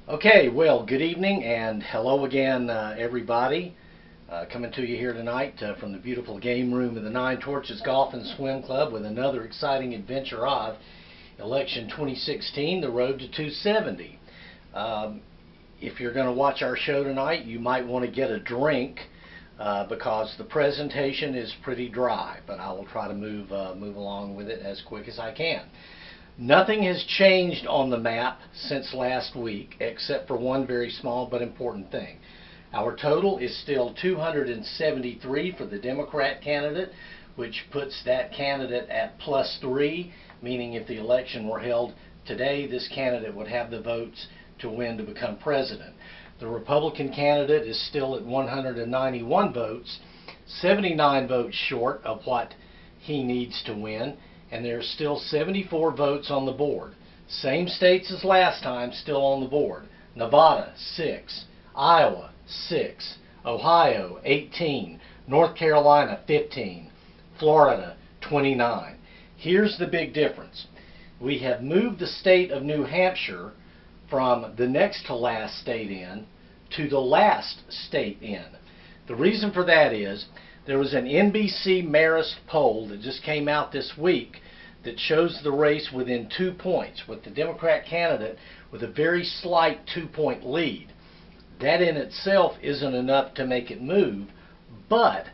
Okay, well, good evening and hello again, everybody. Coming to you here tonight from the beautiful game room of the Nine Torches Golf and Swim Club with another exciting adventure of Election 2016, the road to 270. If you're going to watch our show tonight, you might want to get a drink because the presentation is pretty dry, but I will try to move along with it as quick as I can. Nothing has changed on the map since last week except for one very small but important thing. Our total is still 273 for the Democrat candidate, which puts that candidate at +3, meaning if the election were held today, this candidate would have the votes to win to become president. The Republican candidate is still at 191 votes, 79 votes short of what he needs to win, and there's still 74 votes on the board. Same states as last time still on the board. Nevada, 6. Iowa, 6. Ohio, 18. North Carolina, 15. Florida, 29. Here's the big difference. We have moved the state of New Hampshire from the next to last state in to the last state in. The reason for that is there was an NBC Marist poll that just came out this week that shows the race within 2 points, with the Democrat candidate with a very slight 2-point lead. That in itself isn't enough to make it move, but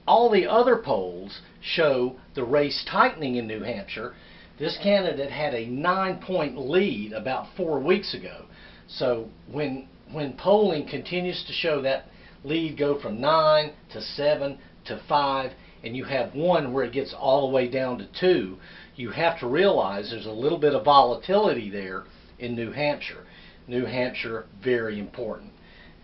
all the other polls show the race tightening in New Hampshire. This candidate had a 9-point lead about 4 weeks ago. So when polling continues to show that lead go from 9 to 7 to 5, and you have one where it gets all the way down to 2, you have to realize there's a little bit of volatility there in New Hampshire. New Hampshire, very important.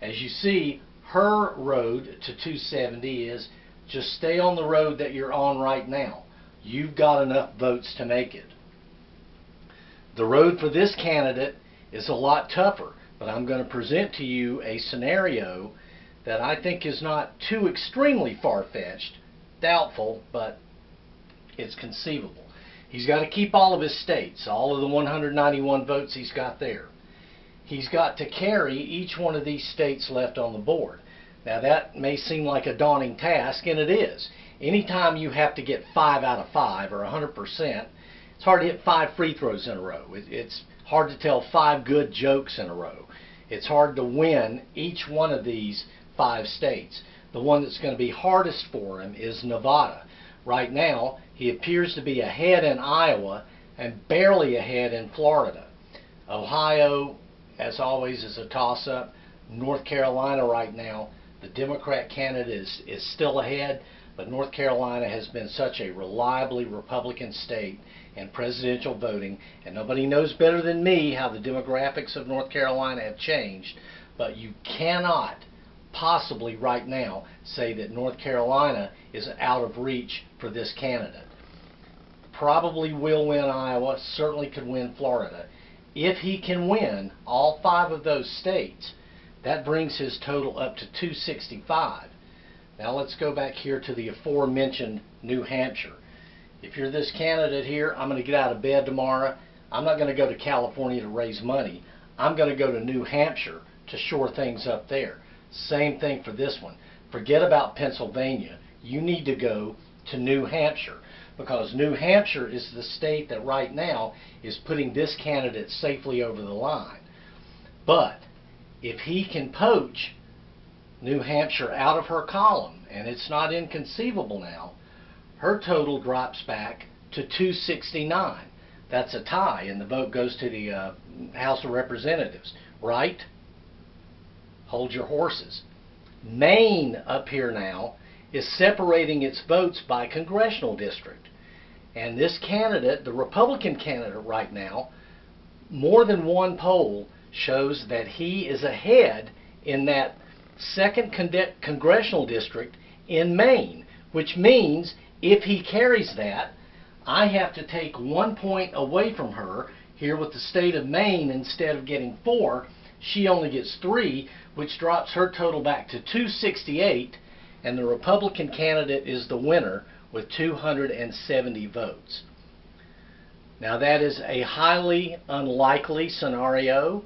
As you see, her road to 270 is just stay on the road that you're on right now. You've got enough votes to make it. The road for this candidate is a lot tougher, but I'm going to present to you a scenario that I think is not too extremely far-fetched, doubtful, but it's conceivable. He's got to keep all of his states, all of the 191 votes he's got there. He's got to carry each one of these states left on the board. Now that may seem like a daunting task, and it is. Anytime you have to get 5 out of 5 or 100%, it's hard to hit 5 free throws in a row. It's hard to tell 5 good jokes in a row. It's hard to win each one of these 5 states. The one that's going to be hardest for him is Nevada. Right now, he appears to be ahead in Iowa and barely ahead in Florida. Ohio, as always, is a toss-up. North Carolina right now, the Democrat candidate is still ahead, but North Carolina has been such a reliably Republican state in presidential voting, and nobody knows better than me how the demographics of North Carolina have changed, but you cannot possibly right now say that North Carolina is out of reach for this candidate. Probably will win Iowa, certainly could win Florida. If he can win all 5 of those states, that brings his total up to 265. Now let's go back here to the aforementioned New Hampshire. If you're this candidate here, I'm going to get out of bed tomorrow. I'm not going to go to California to raise money. I'm going to go to New Hampshire to shore things up there. Same thing for this one. Forget about Pennsylvania. You need to go to New Hampshire, because New Hampshire is the state that right now is putting this candidate safely over the line. But if he can poach New Hampshire out of her column, and it's not inconceivable now, her total drops back to 269. That's a tie, and the vote goes to the House of Representatives, right? Hold your horses. Maine up here now is separating its votes by congressional district. And this candidate, the Republican candidate right now, more than one poll shows that he is ahead in that 2nd congressional district in Maine, which means if he carries that, I have to take 1 point away from her here with the state of Maine. Instead of getting 4, she only gets 3, which drops her total back to 268, and the Republican candidate is the winner with 270 votes. Now that is a highly unlikely scenario,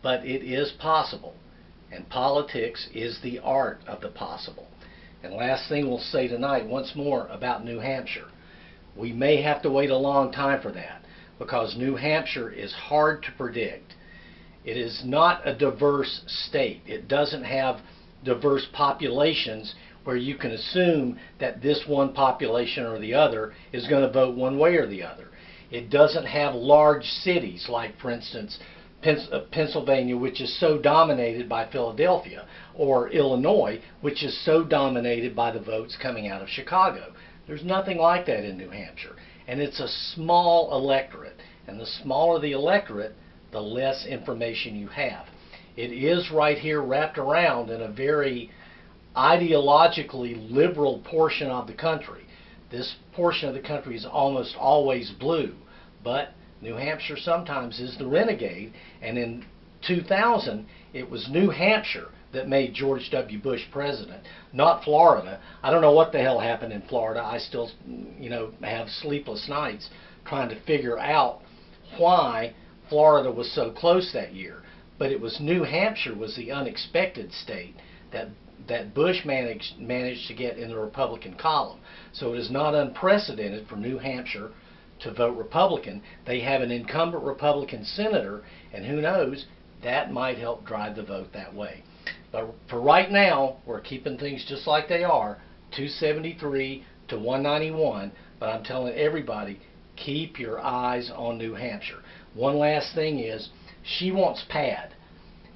but it is possible. And politics is the art of the possible. And last thing we'll say tonight, once more, about New Hampshire. We may have to wait a long time for that, because New Hampshire is hard to predict. It is not a diverse state. It doesn't have diverse populations where you can assume that this one population or the other is going to vote one way or the other. It doesn't have large cities like, for instance, Pennsylvania, which is so dominated by Philadelphia, or Illinois, which is so dominated by the votes coming out of Chicago. There's nothing like that in New Hampshire. And it's a small electorate. And the smaller the electorate, the less information you have. It is right here wrapped around in a very ideologically liberal portion of the country. This portion of the country is almost always blue, but New Hampshire sometimes is the renegade, and in 2000 it was New Hampshire that made George W. Bush president, not Florida. I don't know what the hell happened in Florida. I still, have sleepless nights trying to figure out why Florida was so close that year. But it was New Hampshire was the unexpected state that Bush managed to get in the Republican column. So it is not unprecedented for New Hampshire to vote Republican. They have an incumbent Republican senator, and who knows, that might help drive the vote that way. But for right now, we're keeping things just like they are, 273 to 191, but I'm telling everybody, keep your eyes on New Hampshire. One last thing is, she wants pad.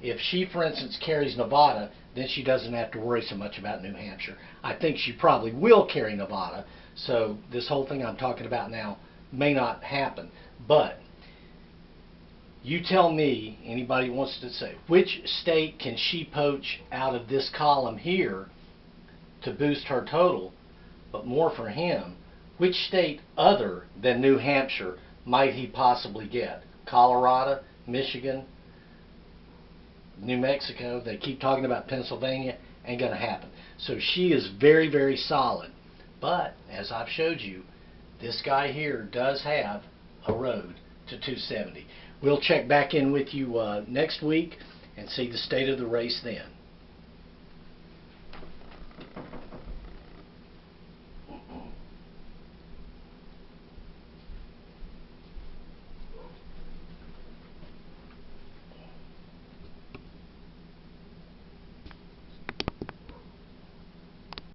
If she, for instance, carries Nevada, then she doesn't have to worry so much about New Hampshire. I think she probably will carry Nevada, so this whole thing I'm talking about now may not happen. But you tell me, anybody wants to say, which state can she poach out of this column here to boost her total? But more for him, which state other than New Hampshire might he possibly get? Colorado, Michigan, New Mexico? They keep talking about Pennsylvania. Ain't going to happen. So she is very, very solid. But, as I've showed you, this guy here does have a road to 270. We'll check back in with you next week and see the state of the race then.